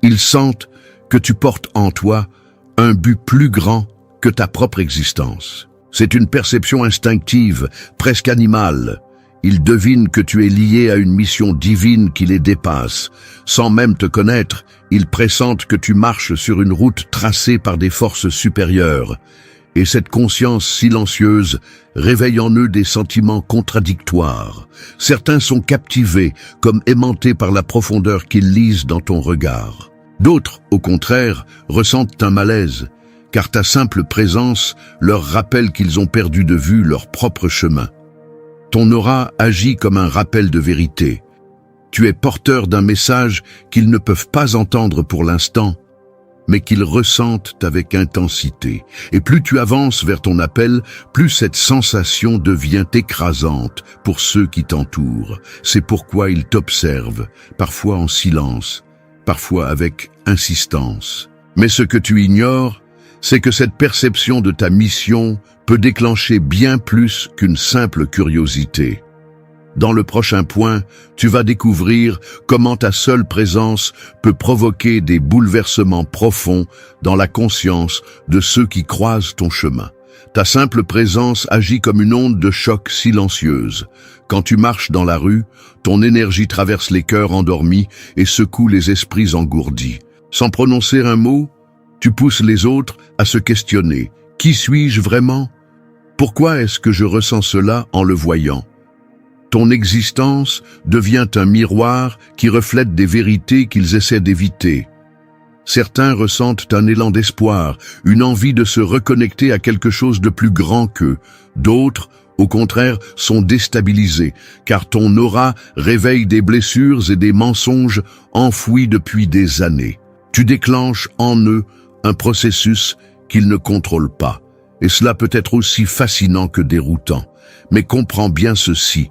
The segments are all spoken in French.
Ils sentent que tu portes en toi un but plus grand que ta propre existence. C'est une perception instinctive, presque animale. Ils devinent que tu es lié à une mission divine qui les dépasse. Sans même te connaître, ils pressentent que tu marches sur une route tracée par des forces supérieures. Et cette conscience silencieuse réveille en eux des sentiments contradictoires. Certains sont captivés, comme aimantés par la profondeur qu'ils lisent dans ton regard. D'autres, au contraire, ressentent un malaise, car ta simple présence leur rappelle qu'ils ont perdu de vue leur propre chemin. Ton aura agit comme un rappel de vérité. Tu es porteur d'un message qu'ils ne peuvent pas entendre pour l'instant, mais qu'ils ressentent avec intensité. Et plus tu avances vers ton appel, plus cette sensation devient écrasante pour ceux qui t'entourent. C'est pourquoi ils t'observent, parfois en silence, parfois avec insistance. Mais ce que tu ignores, c'est que cette perception de ta mission peut déclencher bien plus qu'une simple curiosité. Dans le prochain point, tu vas découvrir comment ta seule présence peut provoquer des bouleversements profonds dans la conscience de ceux qui croisent ton chemin. Ta simple présence agit comme une onde de choc silencieuse. Quand tu marches dans la rue, ton énergie traverse les cœurs endormis et secoue les esprits engourdis. Sans prononcer un mot, tu pousses les autres à se questionner. Qui suis-je vraiment? Pourquoi est-ce que je ressens cela en le voyant? Ton existence devient un miroir qui reflète des vérités qu'ils essaient d'éviter. Certains ressentent un élan d'espoir, une envie de se reconnecter à quelque chose de plus grand qu'eux. D'autres, au contraire, sont déstabilisés, car ton aura réveille des blessures et des mensonges enfouis depuis des années. Tu déclenches en eux un processus qu'ils ne contrôlent pas. Et cela peut être aussi fascinant que déroutant. Mais comprends bien ceci.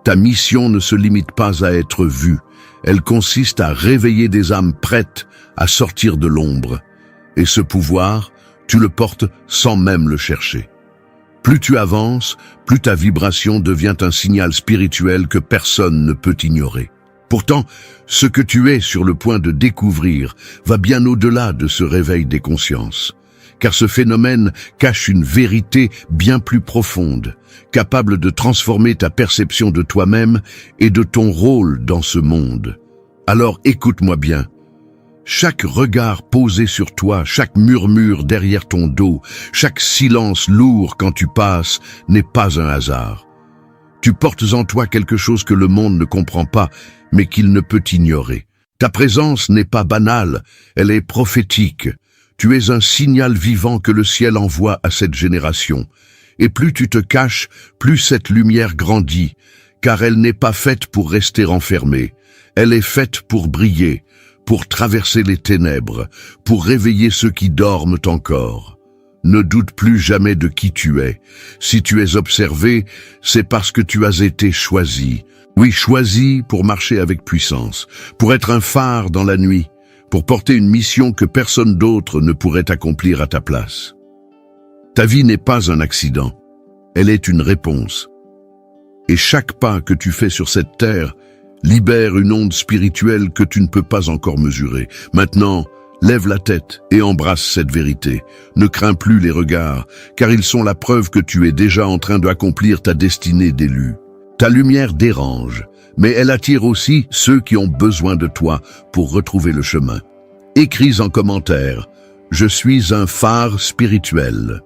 Ta mission ne se limite pas à être vue. Elle consiste à réveiller des âmes prêtes à sortir de l'ombre. Et ce pouvoir, tu le portes sans même le chercher. Plus tu avances, plus ta vibration devient un signal spirituel que personne ne peut ignorer. Pourtant, ce que tu es sur le point de découvrir va bien au-delà de ce réveil des consciences. Car ce phénomène cache une vérité bien plus profonde, capable de transformer ta perception de toi-même et de ton rôle dans ce monde. Alors écoute-moi bien. Chaque regard posé sur toi, chaque murmure derrière ton dos, chaque silence lourd quand tu passes n'est pas un hasard. Tu portes en toi quelque chose que le monde ne comprend pas, mais qu'il ne peut ignorer. Ta présence n'est pas banale, elle est prophétique. Tu es un signal vivant que le ciel envoie à cette génération. Et plus tu te caches, plus cette lumière grandit, car elle n'est pas faite pour rester enfermée. Elle est faite pour briller, pour traverser les ténèbres, pour réveiller ceux qui dorment encore. Ne doute plus jamais de qui tu es. Si tu es observé, c'est parce que tu as été choisi. Oui, choisi pour marcher avec puissance, pour être un phare dans la nuit, pour porter une mission que personne d'autre ne pourrait accomplir à ta place. Ta vie n'est pas un accident, elle est une réponse. Et chaque pas que tu fais sur cette terre libère une onde spirituelle que tu ne peux pas encore mesurer. Maintenant, lève la tête et embrasse cette vérité. Ne crains plus les regards, car ils sont la preuve que tu es déjà en train d'accomplir ta destinée d'élu. Ta lumière dérange, mais elle attire aussi ceux qui ont besoin de toi pour retrouver le chemin. Écris en commentaire « Je suis un phare spirituel ».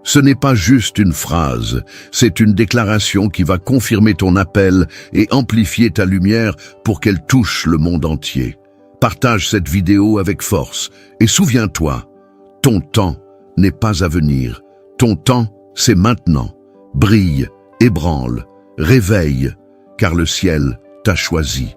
Ce n'est pas juste une phrase, c'est une déclaration qui va confirmer ton appel et amplifier ta lumière pour qu'elle touche le monde entier. Partage cette vidéo avec force et souviens-toi, ton temps n'est pas à venir. Ton temps, c'est maintenant. Brille, ébranle, réveille, car le ciel t'a choisi.